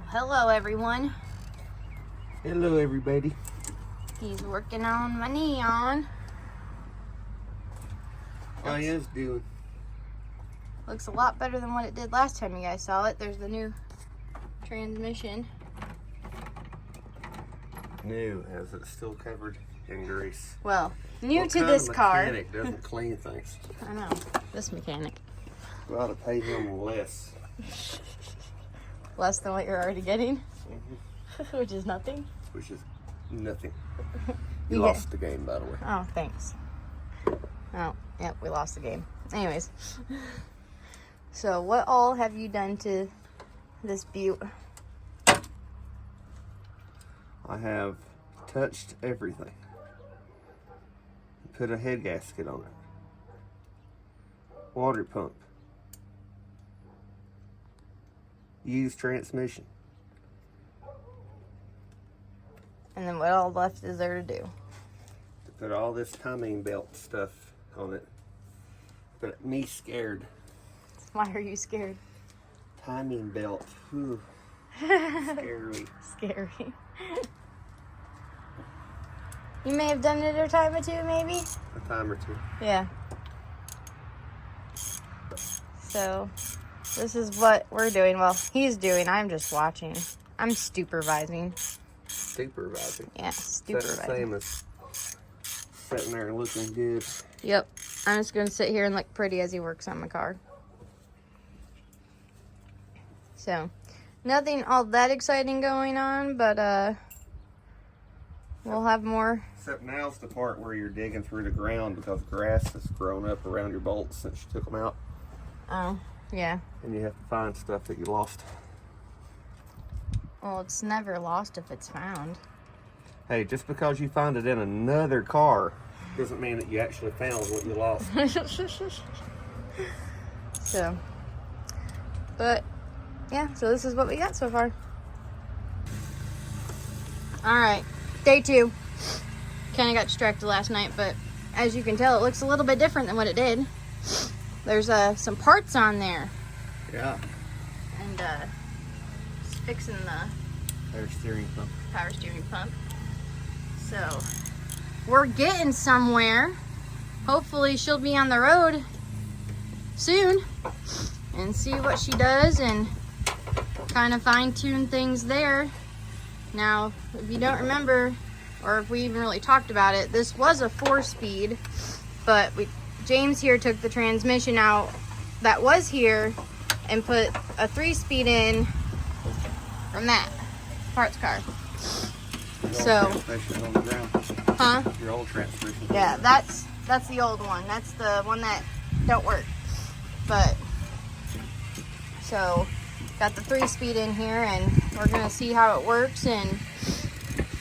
Hello everyone. Hello everybody. He's working on my neon. How you guys doing? Looks a lot better than what it did last time you guys saw it. There's the new transmission. New, as it's still covered in grease. Well, new What to kind this of car. mechanic doesn't clean things? I know, this mechanic. We ought to pay him less. Less than what you're already getting, which is nothing. Which is nothing. You You lost the game, by the way. Oh, thanks. Oh, yep, we lost the game. Anyways, so what all have you done to this butte? I have touched everything. Put a head gasket on it. Water pump. Used transmission. And then what all left is there to do? To put all this timing belt stuff on it. But me scared. Why are you scared? Timing belt. Whew. Scary. Scary. You may have done it a time or two, maybe? A time or two. Yeah. So, this is what we're doing. Well, he's doing. I'm just watching. I'm supervising. Supervising. Yeah, Is that the supervising. same as sitting there looking good? Yep. I'm just going to sit here and look pretty as he works on my car. So, nothing all that exciting going on, but we'll have more. Except now's the part where you're digging through the ground because grass has grown up around your bolts since you took them out. Oh, yeah. And you have to find stuff that you lost. Well, it's never lost if it's found. Hey, just because you find it in another car doesn't mean that you actually found what you lost. So, but yeah, so this is what we got so far. All right, day 2. Kind of got distracted last night, but as you can tell, it looks a little bit different than what it did. There's some parts on there, Yeah. and it's fixing the There's steering pump. power steering pump. So we're getting somewhere. Hopefully she'll be on the road soon and see what she does and kind of fine-tune things there. Now, if you don't remember, or if we even really talked about it, this was a 4-speed, but James here took the transmission out that was here and put a 3-speed in from that parts car. So, Transmission on the ground. huh? Your old transmission. Yeah, that's the old one. That's the one that don't work. But so got the 3-speed in here, and we're gonna see how it works and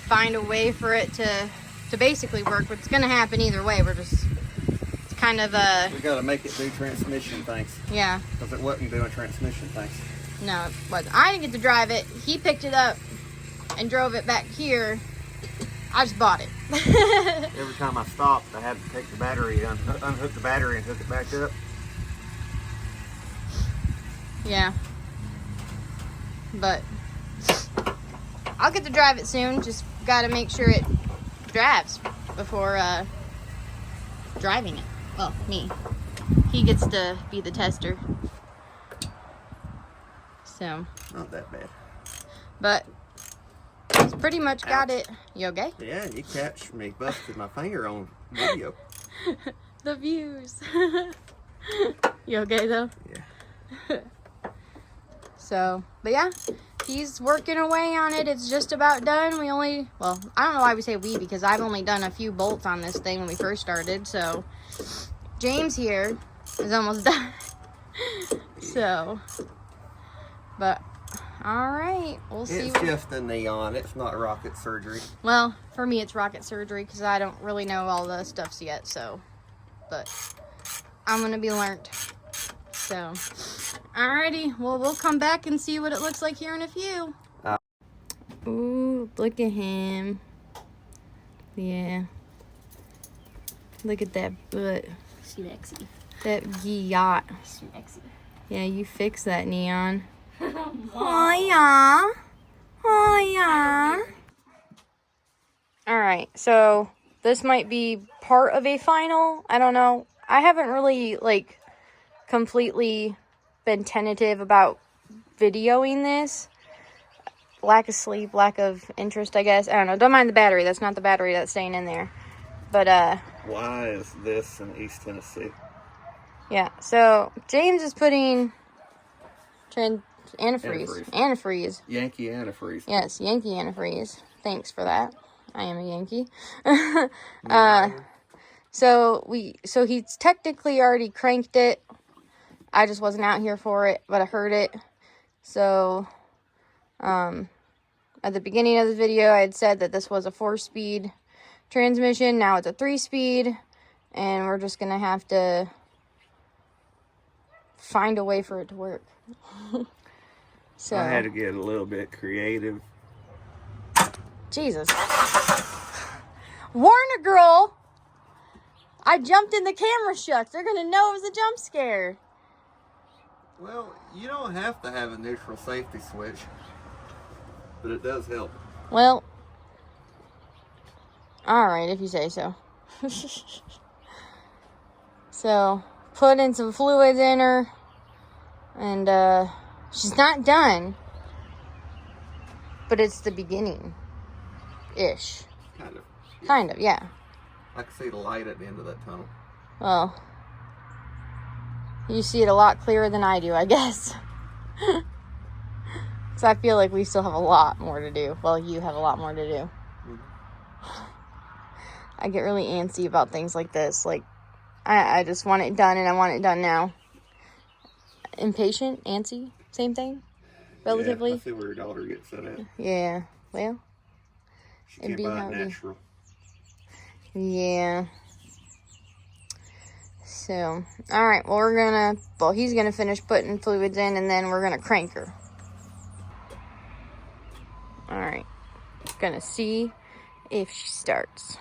find a way for it to basically work. What's gonna happen either way. We're just kind of We gotta make it do transmission things. yeah. Because it wasn't doing transmission things. No, it wasn't. I didn't get to drive it. He picked it up and drove it back here. I just bought it. Every time I stopped, I had to take the battery, unhook the battery and hook it back up. Yeah. But I'll get to drive it soon. Just gotta make sure it drives before driving it. Well, me. He gets to be the tester. So, Not that bad. but it's pretty much got it. You okay? Yeah, you catch me busted my finger on video. The views. You okay though? Yeah. So, but yeah, he's working away on it. It's just about done. Well, I don't know why we say we, because I've only done a few bolts on this thing when we first started. So, James here is almost done. So, but, all right, we'll see. It's just a neon. It's not rocket surgery. Well, for me, it's rocket surgery because I don't really know all the stuffs yet. So, but I'm going to be learned. So, alrighty. Well, we'll come back and see what it looks like here in a few. Ooh, look at him. Yeah. Look at that butt. Sexy. That yacht. Sexy. Yeah, you fixed that, Neon. Oh, yeah. So this might be part of a final. I don't know. I haven't really, like, completely been tentative about videoing this. Lack of sleep, lack of interest, I guess. I don't know. Don't mind the battery. That's not the battery that's staying in there. But, Why is this in East Tennessee? yeah. So, James is putting antifreeze. Antifreeze. Yankee antifreeze. Yes, Yankee antifreeze. Thanks for that. I am a Yankee. So he's technically already cranked it. I just wasn't out here for it, but I heard it. So, at the beginning of the video, I had said that this was a 4-speed transmission. Now it's a 3-speed, and we're just gonna have to find a way for it to work. So I had to get a little bit creative. Jesus. Warner girl! I jumped in the camera shuts. They're gonna know it was a jump scare. Well, you don't have to have a neutral safety switch, but it does help. Well, alright, if you say so. So, put in some fluids in her, and she's not done, but it's the beginning-ish. Kind of. Kind of, yeah. I can see the light at the end of that tunnel. Well, you see it a lot clearer than I do, I guess. Because I feel like we still have a lot more to do. Well, you have a lot more to do. I get really antsy about things like this. Like, I just want it done, and I want it done now. Impatient, antsy, same thing, relatively. Yeah, I see where your daughter gets that at. Yeah, well, She it'd can't be buy how it it be. natural. Yeah. So, alright, well, he's gonna finish putting fluids in, and then we're gonna crank her. Alright. Gonna see if she starts.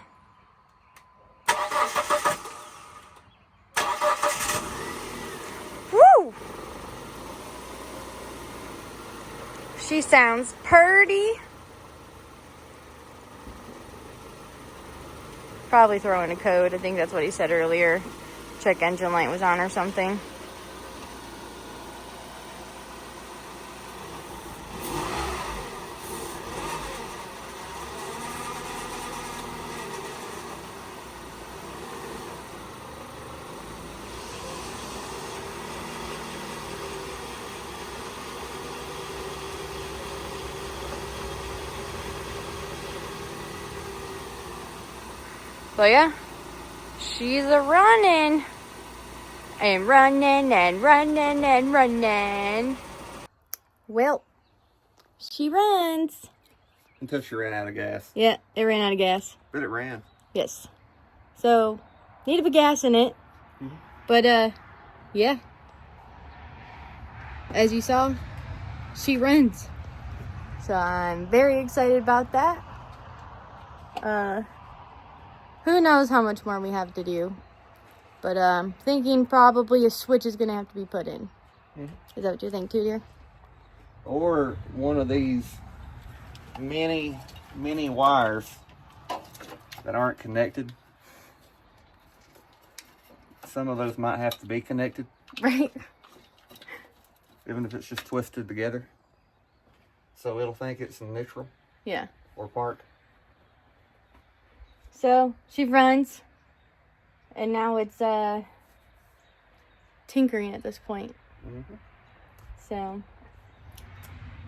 Woo! She sounds purty. Probably throwing a code. I think that's what he said earlier. Check engine light was on or something. So yeah, she's a running and running and running and running. Well, she runs. Until she ran out of gas. Yeah, it ran out of gas. But it ran. Yes. So, need to put gas in it. Mm-hmm. But, yeah. As you saw, she runs. So, I'm very excited about that. Who knows how much more we have to do. But, thinking probably a switch is going to have to be put in. Mm-hmm. Is that what you think too, dear? Or one of these mini wires that aren't connected. Some of those might have to be connected, Right? even if it's just twisted together. So it'll think it's in neutral Yeah. or park. So, she runs. And now it's, tinkering at this point. Mm-hmm. So,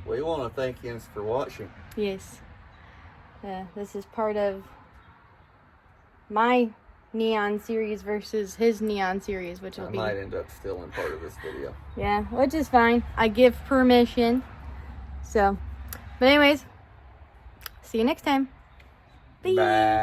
We want to thank you for watching. yes. This is part of my neon series versus his neon series, which will I be... might end up stealing part of this video. Yeah, which is fine. I give permission. So, but anyways, see you next time. Bye. Bye.